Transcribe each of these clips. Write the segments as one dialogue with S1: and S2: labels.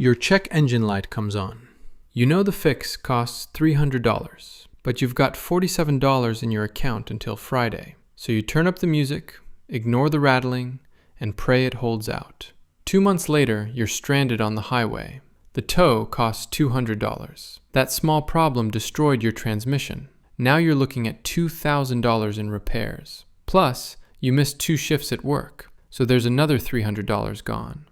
S1: Your check engine light comes on. You know the fix costs $300, but you've got $47 in your account until Friday. So you turn up the music, ignore the rattling, and pray it holds out. 2 months later, you're stranded on the highway. The tow costs $200. That small problem destroyed your transmission. Now you're looking at $2,000 in repairs. Plus, you missed 2 shifts at work, so there's another $300 gone.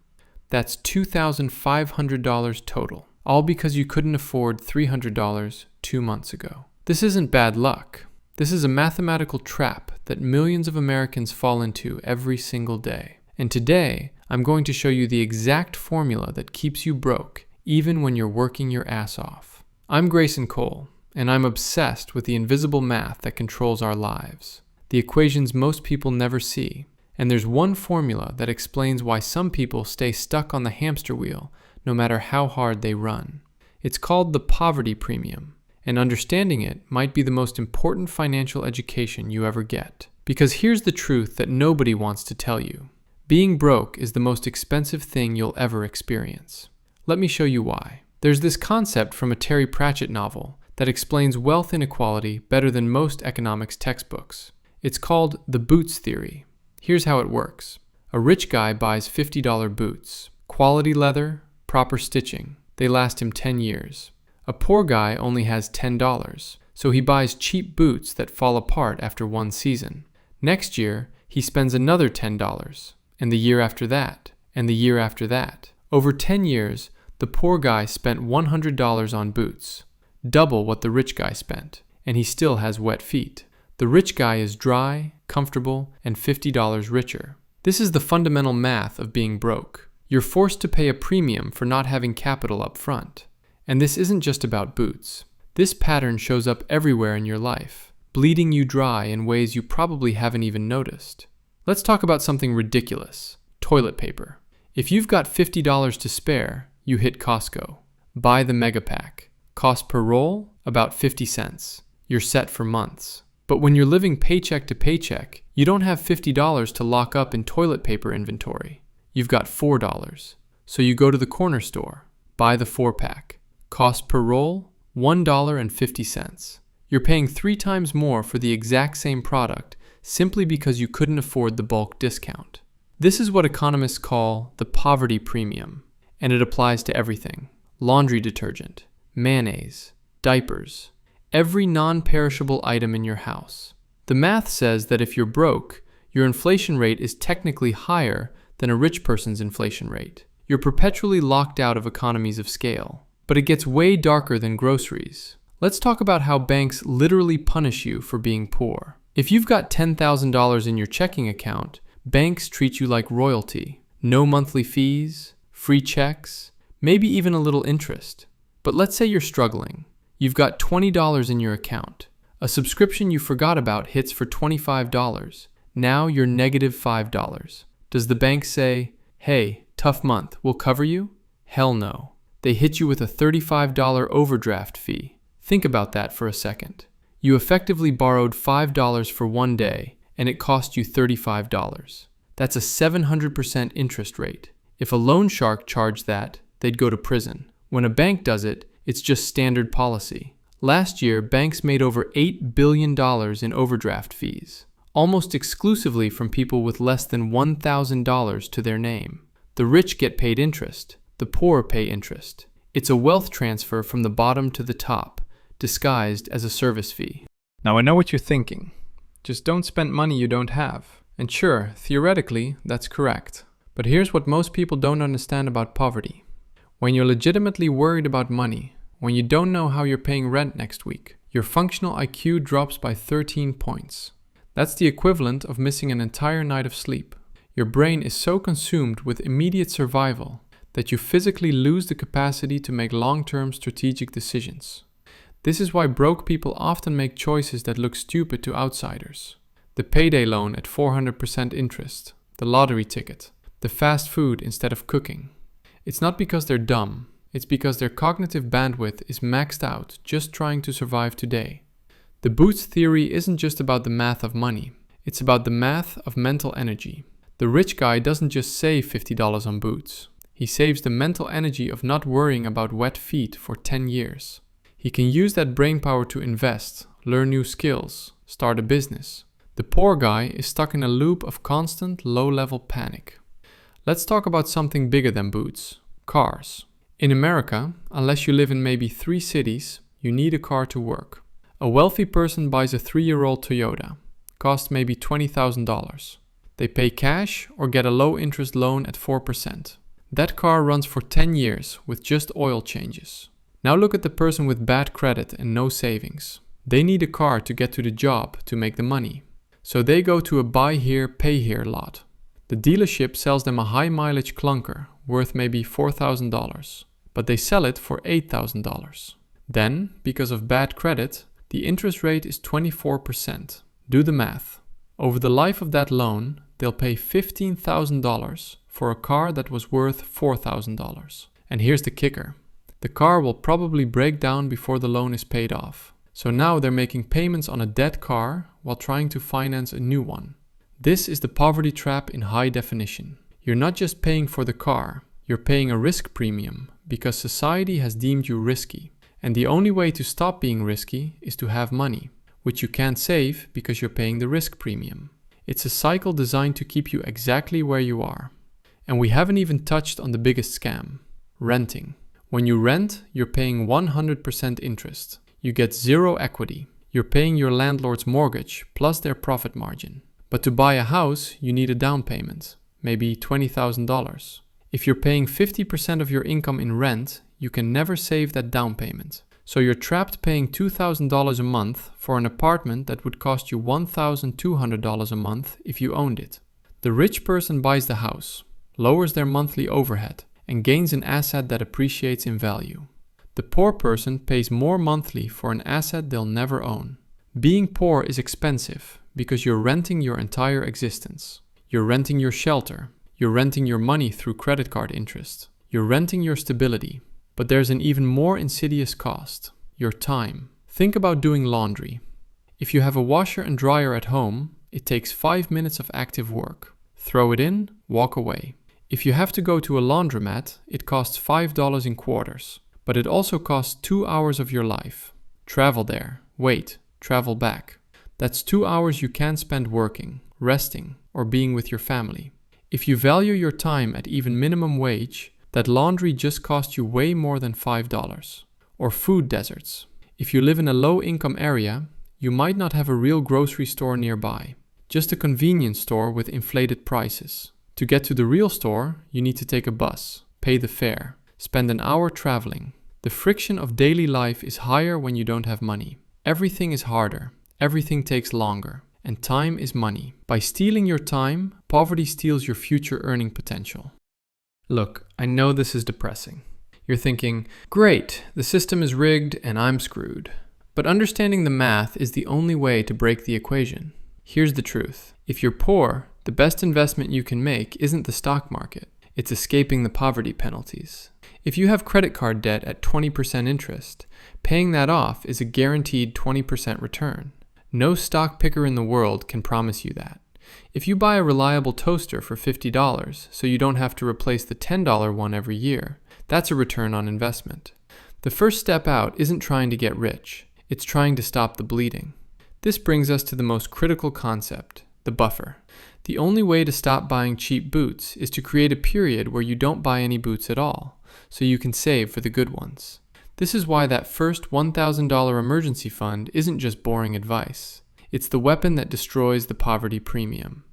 S1: That's $2,500 total, all because you couldn't afford $300 2 months ago. This isn't bad luck. This is a mathematical trap that millions of Americans fall into every single day. And today, I'm going to show you the exact formula that keeps you broke, even when you're working your ass off. I'm Grayson Cole, and I'm obsessed with the invisible math that controls our lives, the equations most people never see. And there's one formula that explains why some people stay stuck on the hamster wheel no matter how hard they run. It's called the poverty premium, and understanding it might be the most important financial education you ever get. Because here's the truth that nobody wants to tell you. Being broke is the most expensive thing you'll ever experience. Let me show you why. There's this concept from a Terry Pratchett novel that explains wealth inequality better than most economics textbooks. It's called the boots theory. Here's how it works. A rich guy buys $50 boots. Quality leather, proper stitching. They last him 10 years. A poor guy only has $10, so he buys cheap boots that fall apart after 1 season. Next year, he spends another $10, and the year after that, and the year after that. Over 10 years, the poor guy spent $100 on boots, double what the rich guy spent, and he still has wet feet. The rich guy is dry, comfortable, and $50 richer. This is the fundamental math of being broke. You're forced to pay a premium for not having capital up front. And this isn't just about boots. This pattern shows up everywhere in your life, bleeding you dry in ways you probably haven't even noticed. Let's talk about something ridiculous: toilet paper. If you've got $50 to spare, you hit Costco. Buy the mega pack. Cost per roll? About 50 cents. You're set for months. But when you're living paycheck to paycheck, you don't have $50 to lock up in toilet paper inventory. You've got $4. So you go to the corner store, buy the 4-pack. Cost per roll? $1.50. You're paying 3 times more for the exact same product simply because you couldn't afford the bulk discount. This is what economists call the poverty premium, and it applies to everything: laundry detergent, mayonnaise, diapers, every non-perishable item in your house. The math says that if you're broke, your inflation rate is technically higher than a rich person's inflation rate. You're perpetually locked out of economies of scale. But it gets way darker than groceries. Let's talk about how banks literally punish you for being poor. If you've got $10,000 in your checking account, banks treat you like royalty. No monthly fees, free checks, maybe even a little interest. But let's say you're struggling. You've got $20 in your account. A subscription you forgot about hits for $25. Now you're negative $5. Does the bank say, "Hey, tough month, we'll cover you"? Hell no. They hit you with a $35 overdraft fee. Think about that for a second. You effectively borrowed $5 for 1 day, and it cost you $35. That's a 700% interest rate. If a loan shark charged that, they'd go to prison. When a bank does it, it's just standard policy. Last year, banks made over $8 billion in overdraft fees, almost exclusively from people with less than $1,000 to their name. The rich get paid interest. The poor pay interest. It's a wealth transfer from the bottom to the top, disguised as a service fee. Now I know what you're thinking. Just don't spend money you don't have. And sure, theoretically, that's correct. But here's what most people don't understand about poverty. When you're legitimately worried about money, when you don't know how you're paying rent next week, your functional IQ drops by 13 points. That's the equivalent of missing an entire night of sleep. Your brain is so consumed with immediate survival that you physically lose the capacity to make long-term strategic decisions. This is why broke people often make choices that look stupid to outsiders. The payday loan at 400% interest, the lottery ticket, the fast food instead of cooking. It's not because they're dumb, it's because their cognitive bandwidth is maxed out just trying to survive today. The boots theory isn't just about the math of money, it's about the math of mental energy. The rich guy doesn't just save $50 on boots. He saves the mental energy of not worrying about wet feet for 10 years. He can use that brainpower to invest, learn new skills, start a business. The poor guy is stuck in a loop of constant, low-level panic. Let's talk about something bigger than boots: cars. In America, unless you live in maybe 3 cities, you need a car to work. A wealthy person buys a 3-year-old Toyota. Costs maybe $20,000. They pay cash or get a low-interest loan at 4%. That car runs for 10 years with just oil changes. Now look at the person with bad credit and no savings. They need a car to get to the job to make the money. So they go to a buy here, pay here lot. The dealership sells them a high mileage clunker worth maybe $4,000, but they sell it for $8,000. Then, because of bad credit, the interest rate is 24%. Do the math. Over the life of that loan, they'll pay $15,000 for a car that was worth $4,000. And here's the kicker. The car will probably break down before the loan is paid off. So now they're making payments on a dead car while trying to finance a new one. This is the poverty trap in high definition. You're not just paying for the car, you're paying a risk premium because society has deemed you risky. And the only way to stop being risky is to have money, which you can't save because you're paying the risk premium. It's a cycle designed to keep you exactly where you are. And we haven't even touched on the biggest scam: renting. When you rent, you're paying 100% interest. You get zero equity. You're paying your landlord's mortgage plus their profit margin. But to buy a house, you need a down payment, maybe $20,000. If you're paying 50% of your income in rent, you can never save that down payment. So you're trapped paying $2,000 a month for an apartment that would cost you $1,200 a month if you owned it. The rich person buys the house, lowers their monthly overhead, and gains an asset that appreciates in value. The poor person pays more monthly for an asset they'll never own. Being poor is expensive because you're renting your entire existence. You're renting your shelter. You're renting your money through credit card interest. You're renting your stability. But there's an even more insidious cost: your time. Think about doing laundry. If you have a washer and dryer at home, it takes 5 minutes of active work. Throw it in, walk away. If you have to go to a laundromat, it costs $5 in quarters. But it also costs 2 hours of your life. Travel there, wait, travel back. That's 2 hours you can't spend working, resting, or being with your family. If you value your time at even minimum wage, that laundry just costs you way more than $5. Or food deserts. If you live in a low-income area, you might not have a real grocery store nearby, just a convenience store with inflated prices. To get to the real store, you need to take a bus, pay the fare, spend an hour traveling. The friction of daily life is higher when you don't have money. Everything is harder, everything takes longer, and time is money. By stealing your time, poverty steals your future earning potential. Look, I know this is depressing. You're thinking, great, the system is rigged and I'm screwed. But understanding the math is the only way to break the equation. Here's the truth. If you're poor, the best investment you can make isn't the stock market. It's escaping the poverty penalties. If you have credit card debt at 20% interest, paying that off is a guaranteed 20% return. No stock picker in the world can promise you that. If you buy a reliable toaster for $50 so you don't have to replace the $10 one every year, that's a return on investment. The first step out isn't trying to get rich, it's trying to stop the bleeding. This brings us to the most critical concept, the buffer. The only way to stop buying cheap boots is to create a period where you don't buy any boots at all, so you can save for the good ones. This is why that first $1,000 emergency fund isn't just boring advice. It's the weapon that destroys the poverty premium.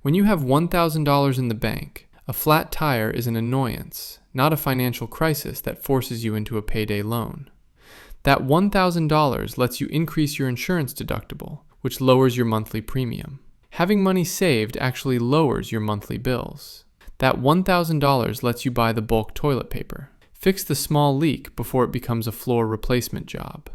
S1: When you have $1,000 in the bank, a flat tire is an annoyance, not a financial crisis that forces you into a payday loan. That $1,000 lets you increase your insurance deductible, which lowers your monthly premium. Having money saved actually lowers your monthly bills. That $1,000 lets you buy the bulk toilet paper. Fix the small leak before it becomes a floor replacement job.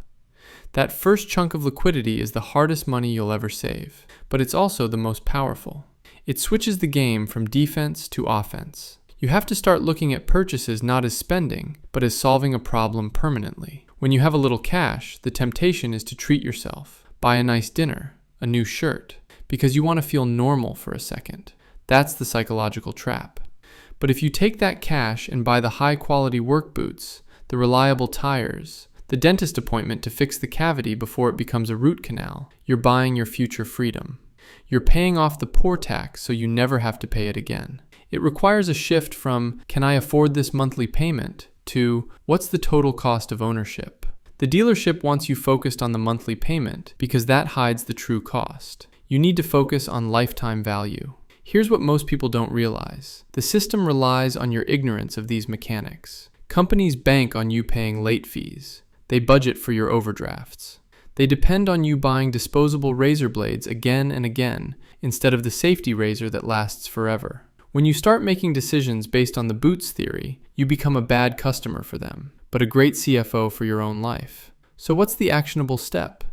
S1: That first chunk of liquidity is the hardest money you'll ever save, but it's also the most powerful. It switches the game from defense to offense. You have to start looking at purchases not as spending, but as solving a problem permanently. When you have a little cash, the temptation is to treat yourself. Buy a nice dinner, a new shirt, because you want to feel normal for a second. That's the psychological trap. But if you take that cash and buy the high-quality work boots, the reliable tires, the dentist appointment to fix the cavity before it becomes a root canal, you're buying your future freedom. You're paying off the poor tax so you never have to pay it again. It requires a shift from, can I afford this monthly payment, to, what's the total cost of ownership? The dealership wants you focused on the monthly payment because that hides the true cost. You need to focus on lifetime value. Here's what most people don't realize. The system relies on your ignorance of these mechanics. Companies bank on you paying late fees. They budget for your overdrafts. They depend on you buying disposable razor blades again and again instead of the safety razor that lasts forever. When you start making decisions based on the boots theory, you become a bad customer for them, but a great CFO for your own life. So what's the actionable step?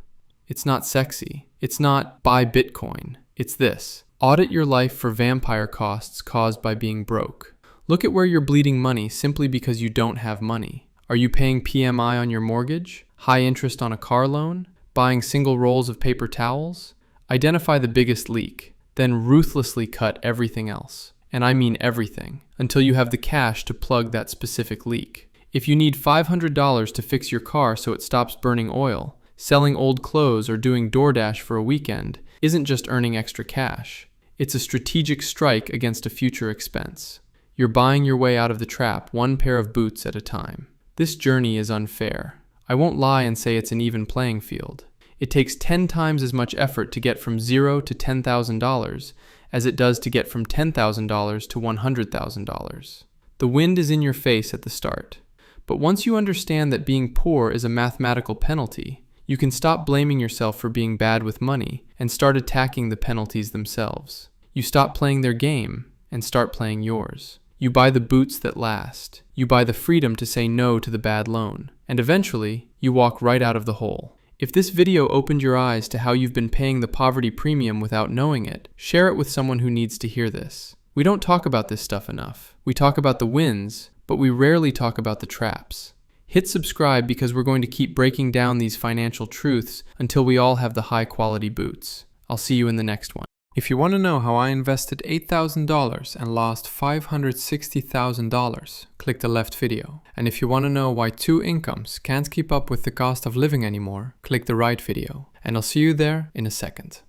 S1: It's not sexy. It's not buy Bitcoin. It's this. Audit your life for vampire costs caused by being broke. Look at where you're bleeding money simply because you don't have money. Are you paying PMI on your mortgage? High interest on a car loan? Buying single rolls of paper towels? Identify the biggest leak, then ruthlessly cut everything else. And I mean everything, until you have the cash to plug that specific leak. If you need $500 to fix your car so it stops burning oil, selling old clothes or doing DoorDash for a weekend isn't just earning extra cash. It's a strategic strike against a future expense. You're buying your way out of the trap one pair of boots at a time. This journey is unfair. I won't lie and say it's an even playing field. It takes 10 times as much effort to get from $0 to $10,000 as it does to get from $10,000 to $100,000. The wind is in your face at the start. But once you understand that being poor is a mathematical penalty, you can stop blaming yourself for being bad with money and start attacking the penalties themselves. You stop playing their game and start playing yours. You buy the boots that last. You buy the freedom to say no to the bad loan. And eventually, you walk right out of the hole. If this video opened your eyes to how you've been paying the poverty premium without knowing it, share it with someone who needs to hear this. We don't talk about this stuff enough. We talk about the wins, but we rarely talk about the traps. Hit subscribe because we're going to keep breaking down these financial truths until we all have the high-quality boots. I'll see you in the next one. If you want to know how I invested $8,000 and lost $560,000, click the left video. And if you want to know why two incomes can't keep up with the cost of living anymore, click the right video. And I'll see you there in a second.